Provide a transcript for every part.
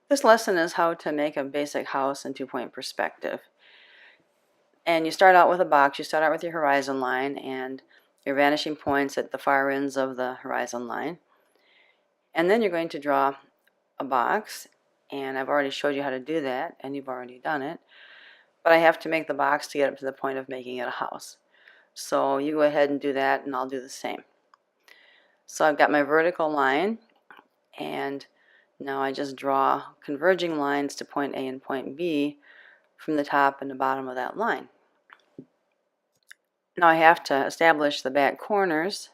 This lesson is how to make a basic house in two-point perspective. And you start out with a box. You start out with your horizon line and your vanishing points at the far ends of the horizon line. And then you're going to draw a box, and I've already showed you how to do that, and you've already done it. But I have to make the box to get up to the point of making it a house. So you go ahead and do that, and I'll do the same. So I've got my vertical line, and now I just draw converging lines to point A and point B from the top and the bottom of that line. Now I have to establish the back corners,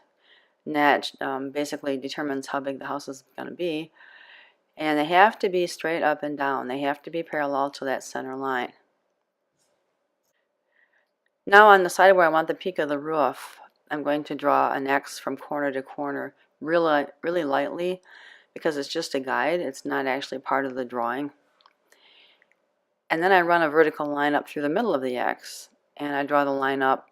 and that basically determines how big the house is going to be. And they have to be straight up and down. They have to be parallel to that center line. Now on the side where I want the peak of the roof, I'm going to draw an X from corner to corner really lightly, because it's just a guide. It's not actually part of the drawing. And then I run a vertical line up through the middle of the X, and I draw the line up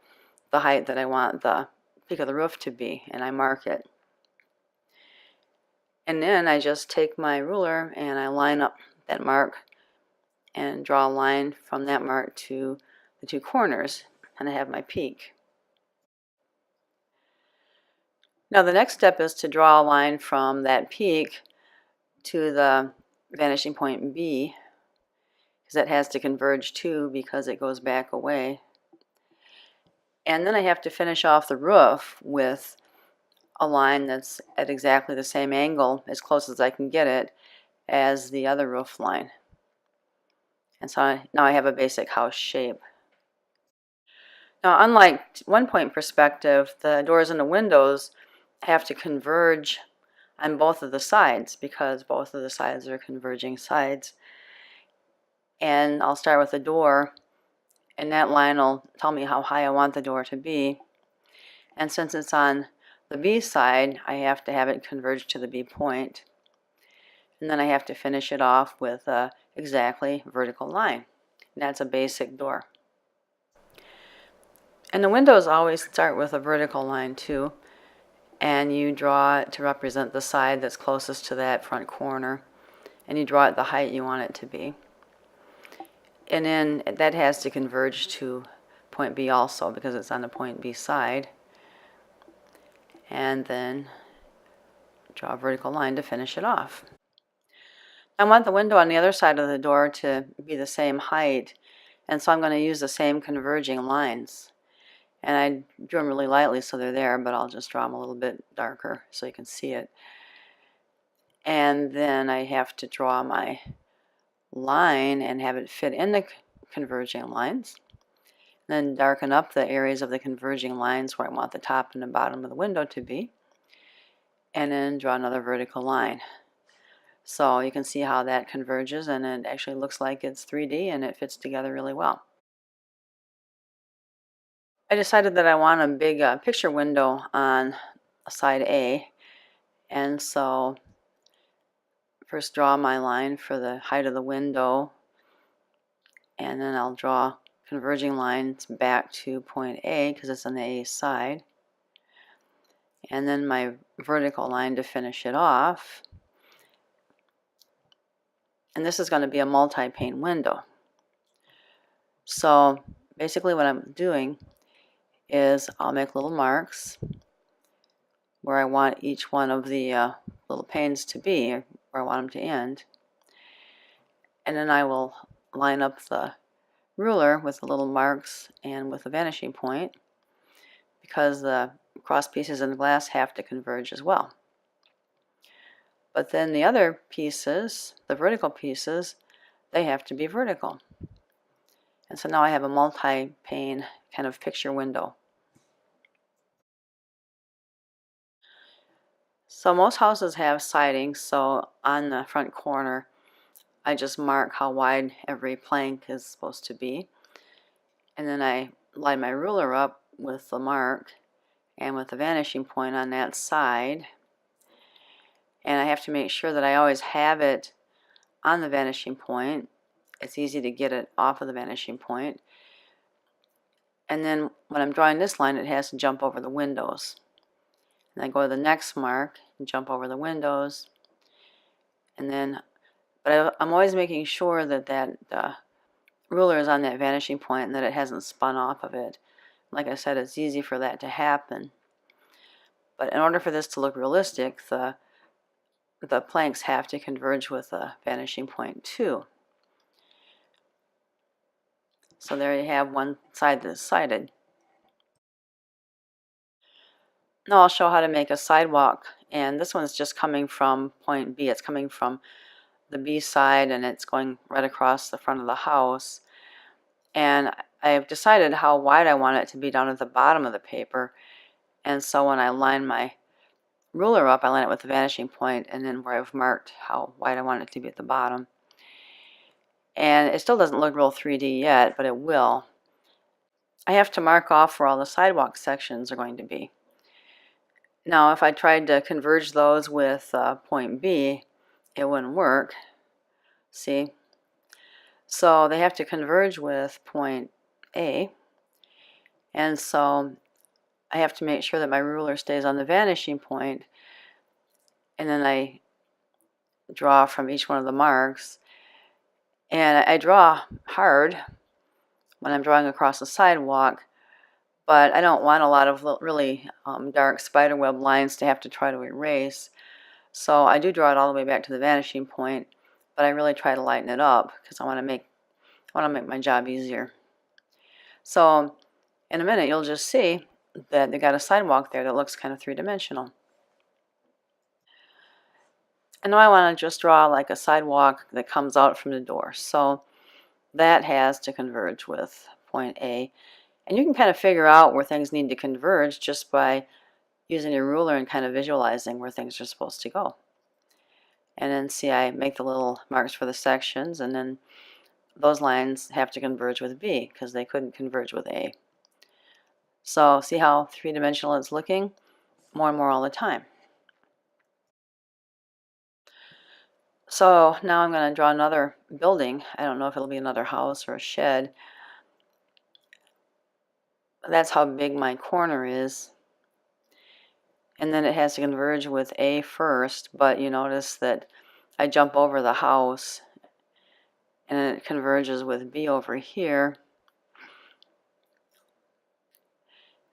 the height that I want the peak of the roof to be, and I mark it. And then I just take my ruler and I line up that mark and draw a line from that mark to the two corners, and I have my peak. Now the next step is to draw a line from that peak to the vanishing point B, because that has to converge too, because it goes back away. And then I have to finish off the roof with a line that's at exactly the same angle, as close as I can get it, as the other roof line. And so now I have a basic house shape. Now, unlike one-point perspective, the doors and the windows have to converge on both of the sides, because both of the sides are converging sides. And I'll start with the door, and that line will tell me how high I want the door to be. And since it's on the B side, I have to have it converge to the B point. And then I have to finish it off with a exactly vertical line. And that's a basic door. And the windows always start with a vertical line too, and you draw it to represent the side that's closest to that front corner, and you draw it the height you want it to be. And then that has to converge to point B also, because it's on the point B side. And then draw a vertical line to finish it off. I want the window on the other side of the door to be the same height, and so I'm going to use the same converging lines. And I drew them really lightly so they're there, but I'll just draw them a little bit darker so you can see it. And then I have to draw my line and have it fit in the converging lines. Then darken up the areas of the converging lines where I want the top and the bottom of the window to be. And then draw another vertical line. So you can see how that converges, and it actually looks like it's 3D and it fits together really well. I decided that I want a big picture window on side A, and so first draw my line for the height of the window, and then I'll draw converging lines back to point A because it's on the A side, and then my vertical line to finish it off. And this is going to be a multi-pane window. So basically what I'm doing is I'll make little marks where I want each one of the little panes to be, or where I want them to end. And then I will line up the ruler with the little marks and with the vanishing point, because the cross pieces in the glass have to converge as well. But then the other pieces, the vertical pieces, they have to be vertical. And so now I have a multi-pane kind of picture window. So most houses have siding, so on the front corner I just mark how wide every plank is supposed to be. And then I line my ruler up with the mark and with the vanishing point on that side. And I have to make sure that I always have it on the vanishing point. It's easy to get it off of the vanishing point. And then when I'm drawing this line, it has to jump over the windows. And I go to the next mark and jump over the windows. And then But I'm always making sure that that ruler is on that vanishing point and that it hasn't spun off of it. Like I said, it's easy for that to happen. But in order for this to look realistic, the planks have to converge with the vanishing point too. So there you have one side that's sighted. Now I'll show how to make a sidewalk, and this one's just coming from point B. It's coming from the B side and it's going right across the front of the house. And I've decided how wide I want it to be down at the bottom of the paper. And so when I line my ruler up, I line it with the vanishing point and then where I've marked how wide I want it to be at the bottom. And it still doesn't look real 3D yet, but it will. I have to mark off where all the sidewalk sections are going to be. Now, if I tried to converge those with point B, it wouldn't work. See? So they have to converge with point A. And so I have to make sure that my ruler stays on the vanishing point. And then I draw from each one of the marks. And I draw hard when I'm drawing across the sidewalk, but I don't want a lot of really dark spiderweb lines to have to try to erase. So I do draw it all the way back to the vanishing point, but I really try to lighten it up because I want to make my job easier. So in a minute you'll just see that they got a sidewalk there that looks kind of three-dimensional. And now I want to just draw like a sidewalk that comes out from the door. So that has to converge with point A. And you can kind of figure out where things need to converge just by using your ruler and kind of visualizing where things are supposed to go. And then see, I make the little marks for the sections, and then those lines have to converge with B because they couldn't converge with A. So see how three-dimensional it's looking? More and more all the time. So now I'm going to draw another building. I don't know if it'll be another house or a shed. That's how big my corner is. And then it has to converge with A first, but you notice that I jump over the house and it converges with B over here.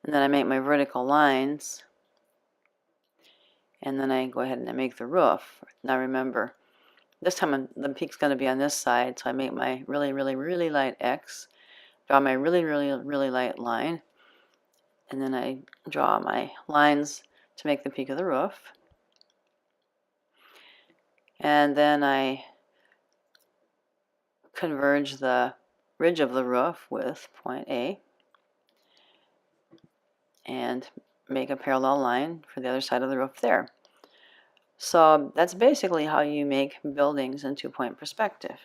And then I make my vertical lines. And then I go ahead and I make the roof. Now remember, this time the peak's going to be on this side, so I make my really, really, really light X, draw my really, really, really light line, and then I draw my lines to make the peak of the roof. And then I converge the ridge of the roof with point A and make a parallel line for the other side of the roof there. So that's basically how you make buildings in two-point perspective.